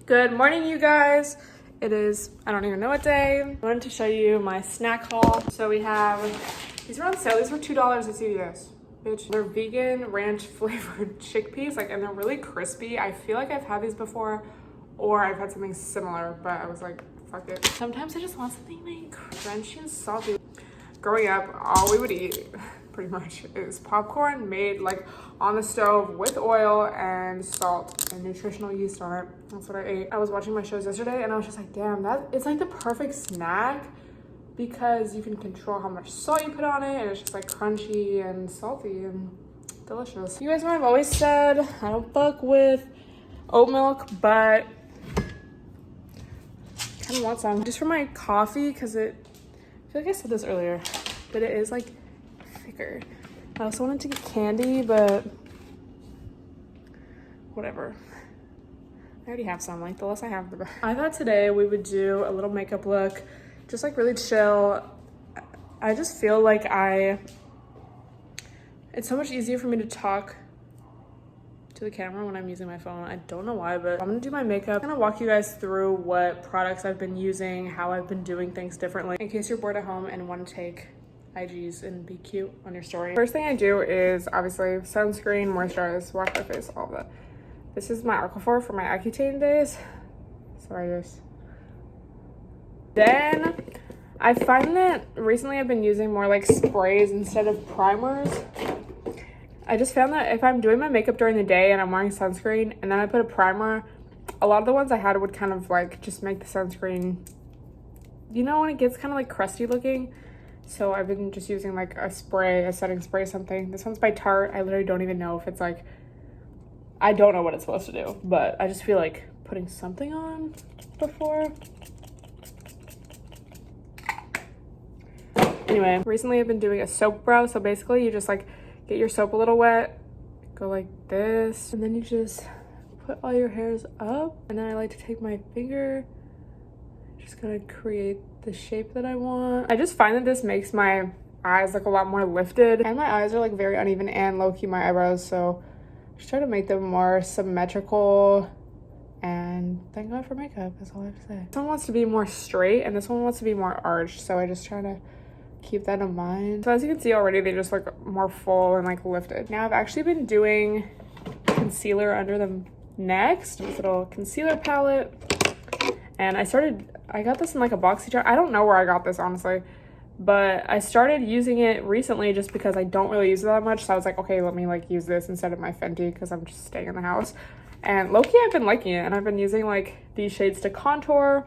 Good morning, you guys. It is, I don't even know what day. I wanted to show you my snack haul. So we have, these are on sale. These were $2 at CVS. Bitch, they're vegan ranch flavored chickpeas, like, and they're really crispy. I feel like I've had these before, or I've had something similar, but I was like, fuck it. Sometimes I just want something like crunchy and salty. Growing up, all we would eat pretty much is popcorn made like on the stove with oil and salt and nutritional yeast on it. That's what I ate. I was watching my shows yesterday and I was just like, damn, that it's like the perfect snack because you can control how much salt you put on it and it's just like crunchy and salty and delicious. You guys know I've always said I don't fuck with oat milk, but I kind of want some just for my coffee because I feel like I said this earlier, but it is like thicker. I also wanted to get candy, but whatever. I already have some, like the less I have the better. I thought today we would do a little makeup look, just like really chill. I just feel like it's so much easier for me to talk to the camera when I'm using my phone. I don't know why, but I'm gonna do my makeup. I'm gonna walk you guys through what products I've been using, how I've been doing things differently, in case you're bored at home and want to take IGs and be cute on your story. First thing I do is obviously sunscreen, moisturize, wash my face, all of that. This is my Aquaphor for my Accutane days. Then I find that recently I've been using more like sprays instead of primers. I just found that if I'm doing my makeup during the day and I'm wearing sunscreen and then I put a primer, a lot of the ones I had would kind of like just make the sunscreen, you know, when it gets kind of like crusty looking. So I've been just using like a spray, a setting spray, something. This one's by Tarte. I literally don't even know if it's like, I don't know what it's supposed to do, but I just feel like putting something on before. Anyway, recently I've been doing a soap brow. So basically you just like get your soap a little wet, go like this, and then you just put all your hairs up. And then I like to take my finger, just gonna create the shape that I want. I just find that this makes my eyes look a lot more lifted, and my eyes are like very uneven, and low-key my eyebrows, so just try to make them more symmetrical. And thank God for makeup, that's all I have to say. This one wants to be more straight and this one wants to be more arched, so I just try to keep that in mind. So as you can see already, they just look more full and like lifted. Now I've actually been doing concealer under them next. This little concealer palette, and I got this in like a boxy jar. I don't know where I got this, honestly, but I started using it recently just because I don't really use it that much. So I was like, okay, let me like use this instead of my Fenty because I'm just staying in the house. And low-key, I've been liking it, and I've been using like these shades to contour.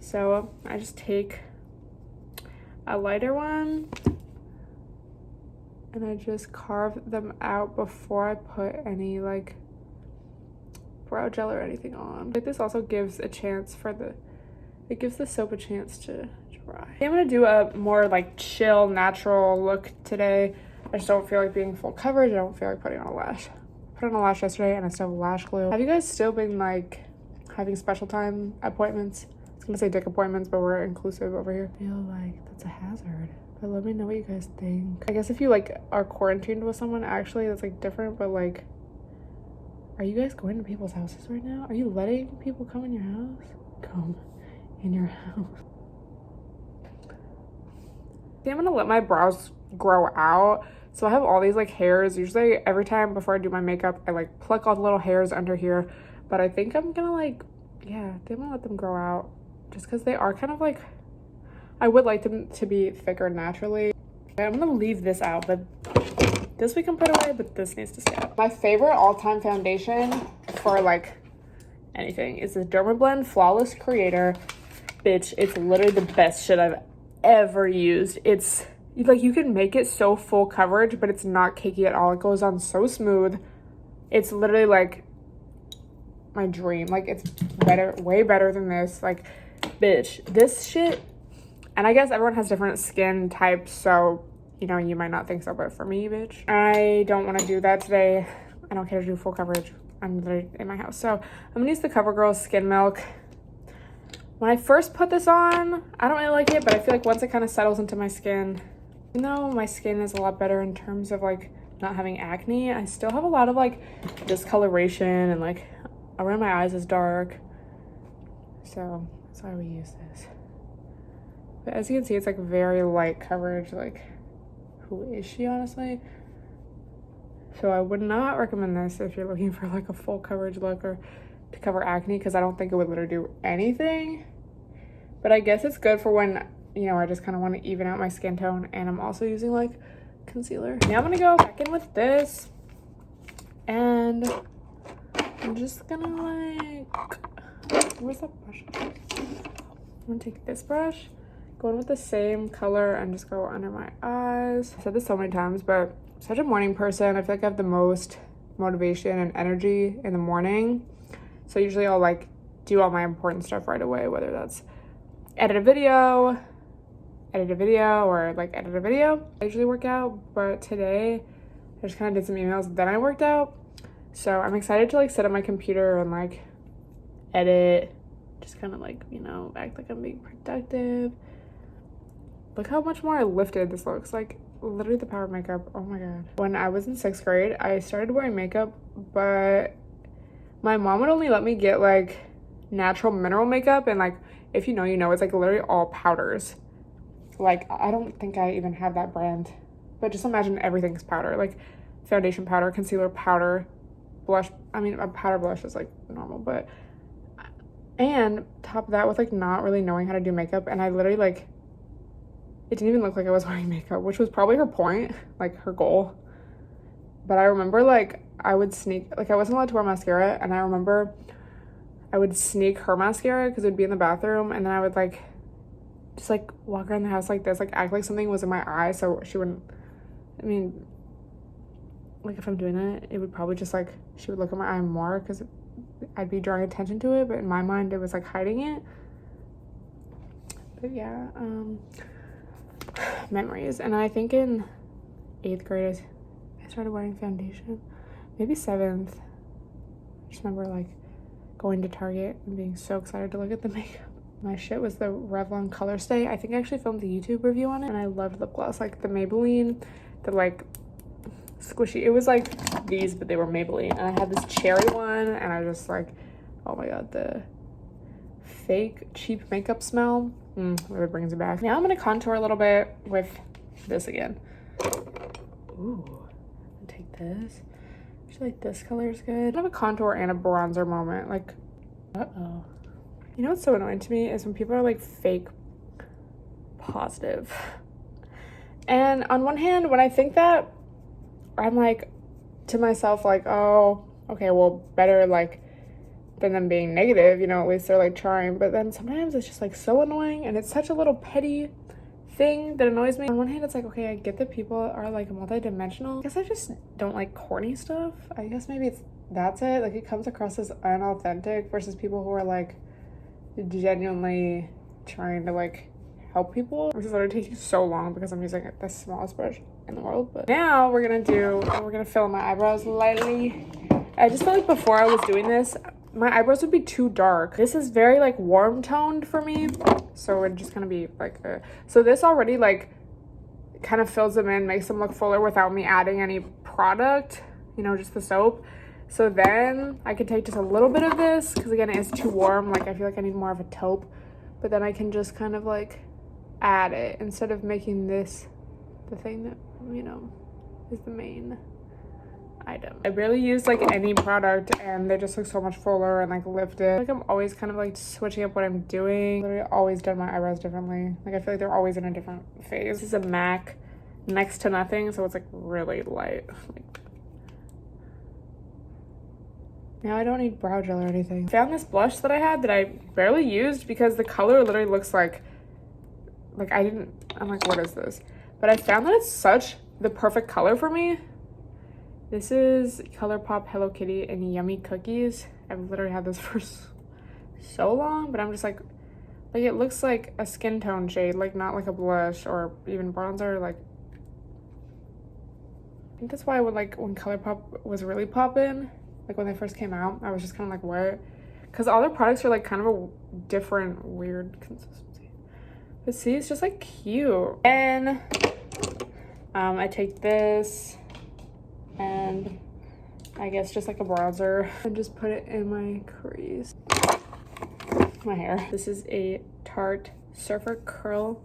So I just take a lighter one and I just carve them out before I put any like brow gel or anything on. Like this also gives a chance it gives the soap a chance to dry. I'm gonna do a more like chill, natural look today. I just don't feel like being full coverage. I don't feel like putting on a lash. I put on a lash yesterday and I still have lash glue. Have you guys still been like having special time appointments? I was gonna say dick appointments, but we're inclusive over here. I feel like that's a hazard. But let me know what you guys think. I guess if you like are quarantined with someone, actually that's like different, but like, are you guys going to people's houses right now? Are you letting people come in your house? Come in your house. I'm gonna let my brows grow out. So I have all these like hairs. Usually every time before I do my makeup, I like pluck all the little hairs under here. But I think I'm gonna like, yeah, I'm gonna let them grow out just because they are kind of like, I would like them to be thicker naturally. I'm gonna leave this out, but this we can put away, but this needs to stay out. My favorite all-time foundation for like anything is the Dermablend Flawless Creator. Bitch, it's literally the best shit I've ever used. It's like you can make it so full coverage, but it's not cakey at all. It goes on so smooth. It's literally like my dream. Like it's better, way better than this. Like, bitch, this shit. And I guess everyone has different skin types, so you know, you might not think so, but for me, bitch, I don't want to do that today. I don't care to do full coverage. I'm literally in my house. So I'm gonna use the CoverGirl Skin Milk. When I first put this on, I don't really like it, but I feel like once it kind of settles into my skin, even though my skin is a lot better in terms of like not having acne, I still have a lot of like discoloration and like around my eyes is dark. so that's why we use this. But as you can see, it's like very light coverage. Like, who is she, honestly? So I would not recommend this if you're looking for like a full coverage look or to cover acne, because I don't think it would literally do anything. But I guess it's good for when, you know, I just kind of want to even out my skin tone, and I'm also using like concealer. Now I'm gonna go back in with this, and I'm just gonna like, where's that brush? I'm gonna take this brush, go in with the same color, and just go under my eyes. I've said this so many times, but I'm such a morning person. I feel like I have the most motivation and energy in the morning. So usually I'll like do all my important stuff right away, whether that's edit a video, or like edit a video. I usually work out, but today I just kind of did some emails, then I worked out. So I'm excited to like sit at my computer and like edit, just kind of like, you know, act like I'm being productive. Look how much more lifted this looks. Like, literally the power of makeup. Oh my god. When I was in 6th grade, I started wearing makeup, but my mom would only let me get like natural mineral makeup, and like, if you know, you know, it's like literally all powders. Like, I don't think I even have that brand, but just imagine everything's powder, like foundation powder, concealer powder, blush. I mean, a powder blush is like normal, but, and top of that with like not really knowing how to do makeup, and I literally like, it didn't even look like I was wearing makeup, which was probably her point, like her goal. But I remember like I would sneak, like I wasn't allowed to wear mascara, and I remember I would sneak her mascara because it would be in the bathroom, and then I would like just like walk around the house like this, like act like something was in my eye so she wouldn't, I mean, like if I'm doing it, it would probably just like, she would look at my eye more because I'd be drawing attention to it, but in my mind it was like hiding it. But yeah, memories. And I think in 8th grade I started wearing foundation, maybe 7th. I just remember like going to Target and being so excited to look at the makeup. My shit was the Revlon Color Stay. I think I actually filmed a YouTube review on it, and I loved lip gloss, like the Maybelline, the like squishy, it was like these, but they were Maybelline, and I had this cherry one, and I just like, oh my god, the fake cheap makeup smell really brings it back. Now I'm gonna contour a little bit with this again. Ooh, I'll take this. I feel like this color is good. I have a contour and a bronzer moment, like, uh-oh. You know what's so annoying to me is when people are like fake positive. And on one hand, when I think that, I'm like to myself like, oh, okay, well, better like than them being negative, you know, at least they're like trying. But then sometimes it's just like so annoying, and it's such a little petty thing that annoys me. On one hand, it's like, okay, I get that people are like multi-dimensional. I guess I just don't like corny stuff. I guess maybe that's it. Like, it comes across as unauthentic versus people who are like genuinely trying to like help people. This is literally taking so long because I'm using the smallest brush in the world. But now we're gonna fill in my eyebrows lightly. I just felt like before I was doing this, my eyebrows would be too dark. This is very like warm toned for me, so it's just gonna be like so this already like kind of fills them in, makes them look fuller without me adding any product, you know, just the soap. So then I can take just a little bit of this, because again, it is too warm. Like, I feel like I need more of a taupe, but then I can just kind of like add it instead of making this the thing that, you know, is the main item. I barely use like any product, and they just look so much fuller and like lifted. Like, I'm always kind of like switching up what I'm doing. Literally always done my eyebrows differently. Like, I feel like they're always in a different phase. This is a MAC next to nothing, so it's like really light. Like, now I don't need brow gel or anything. I found this blush that I had that I barely used because the color literally looks like I'm like, what is this? But I found that it's such the perfect color for me. This is ColourPop Hello Kitty and Yummy Cookies. I've literally had this for so long, but I'm just like it looks like a skin tone shade, like not like a blush or even bronzer. Like, I think that's why when ColourPop was really poppin', like when they first came out, I was just kind of like, what? Because all their products are like kind of a different weird consistency. But see, it's just like cute. And I take this and I guess just like a bronzer and just put it in my crease. my hair. This is a Tarte Surfer Curl.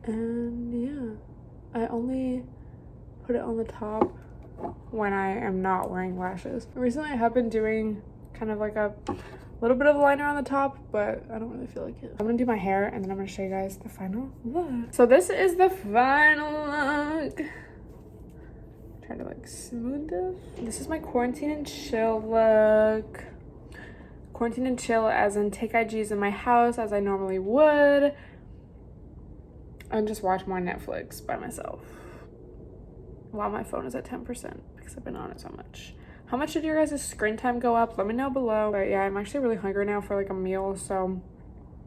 And yeah, I only put it on the top when I am not wearing lashes. Recently I have been doing kind of like a little bit of liner on the top, but I don't really feel like it. I'm gonna do my hair and then I'm gonna show you guys the final look. So this is the final look. Try to like smooth this. This is my quarantine and chill look. Quarantine and chill as in take IGs in my house as I normally would. And just watch more Netflix by myself while my phone is at 10% because I've been on it so much. How much did your guys' screen time go up? Let me know below. But yeah, I'm actually really hungry now for like a meal, so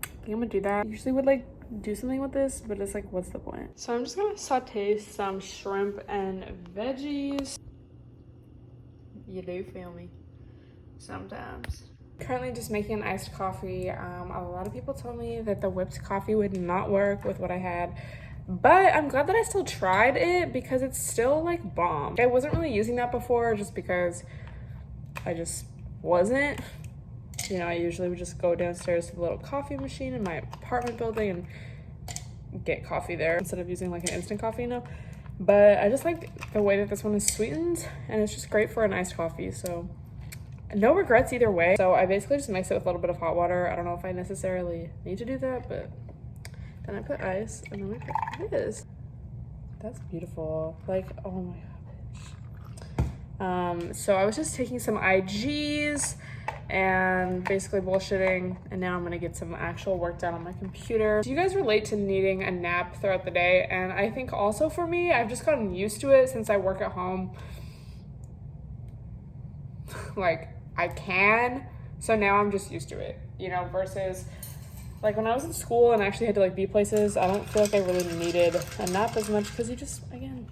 I think I'm gonna do that. I usually would like do something with this, but it's like, what's the point? So I'm just gonna saute some shrimp and veggies. You do feel me sometimes. Currently just making an iced coffee. A lot of people told me that the whipped coffee would not work with what I had, but I'm glad that I still tried it because it's still like bomb. I wasn't really using that before just because I just wasn't. You know, I usually would just go downstairs to the little coffee machine in my apartment building and get coffee there instead of using like an instant coffee, you know. But I just like the way that this one is sweetened and it's just great for an iced coffee, so no regrets either way. So I basically just mix it with a little bit of hot water. I don't know if I necessarily need to do that, but then I put ice and then I put this. That's beautiful. Like, oh my gosh. So I was just taking some IGs and basically bullshitting, and now I'm gonna get some actual work done on my computer. Do you guys relate to needing a nap throughout the day? And I think also for me, I've just gotten used to it since I work at home. Like, I can, so now I'm just used to it, you know, versus like when I was in school and actually had to like be places, I don't feel like I really needed a nap as much because you just, again,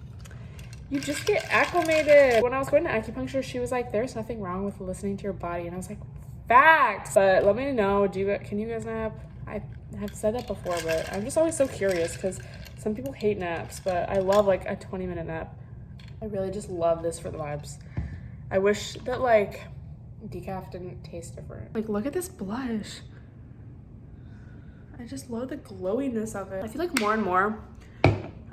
you just get acclimated. When I was going to acupuncture, she was like, there's nothing wrong with listening to your body, and I was like, facts. But let me know, can you guys nap? I have said that before, but I'm just always so curious because some people hate naps, but I love like a 20-minute nap. I really just love this for the vibes. I wish that like decaf didn't taste different. Like, look at this blush. I just love the glowiness of it. I feel like more and more,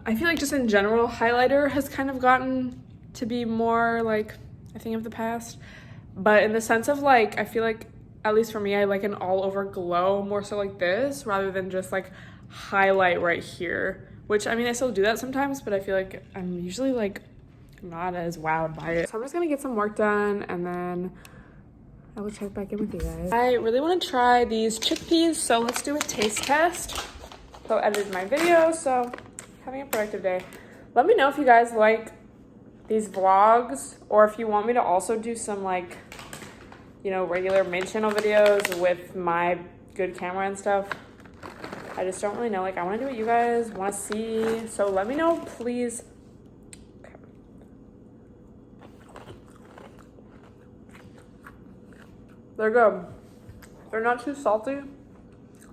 I feel like just in general, highlighter has kind of gotten to be more like a thing of the past. But in the sense of like, I feel like, at least for me, I like an all over glow more so like this rather than just like highlight right here. Which, I mean, I still do that sometimes, but I feel like I'm usually like not as wowed by it. So I'm just gonna get some work done and then I will check back in with you guys. I really want to try these chickpeas, so let's do a taste test. So I edited my video, so having a productive day. Let me know if you guys like these vlogs or if you want me to also do some like, you know, regular main channel videos with my good camera and stuff. I just don't really know. Like, I want to do what you guys want to see, so let me know, please. They're good. They're not too salty,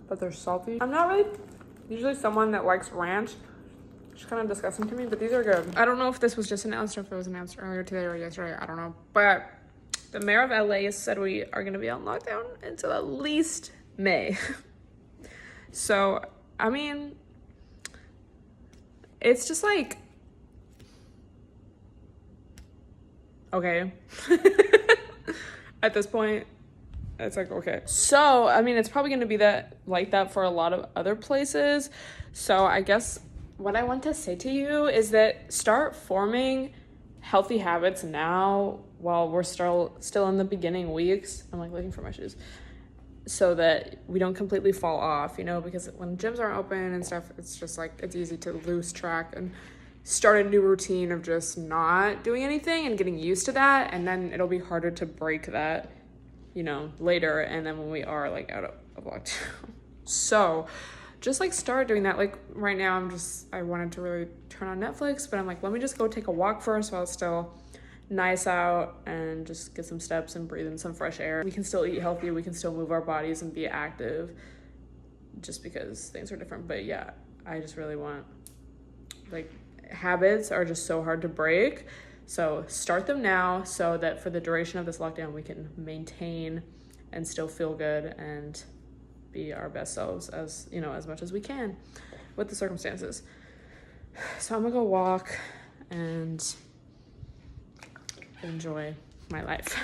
but they're salty. I'm not really usually someone that likes ranch. It's kind of disgusting to me, but these are good. I don't know if this was just announced or if it was announced earlier today or yesterday. I don't know. But the mayor of LA said we are going to be on lockdown until at least May. So, I mean, it's just like, okay. At this point, it's like, okay. So, I mean, it's probably going to be like that for a lot of other places. So I guess what I want to say to you is that start forming healthy habits now while we're still in the beginning weeks. I'm like looking for my shoes. So that we don't completely fall off, you know, because when gyms aren't open and stuff, it's just like, it's easy to lose track and start a new routine of just not doing anything and getting used to that. And then it'll be harder to break that, you know, later. And then when we are like out of lockdown. So just like start doing that. Like right now I wanted to really turn on Netflix, but I'm like, let me just go take a walk first while it's still nice out and just get some steps and breathe in some fresh air. We can still eat healthy. We can still move our bodies and be active just because things are different. But yeah, I just really want, like, habits are just so hard to break. So start them now so that for the duration of this lockdown, we can maintain and still feel good and be our best selves as, you know, as much as we can with the circumstances. So I'm gonna go walk and enjoy my life.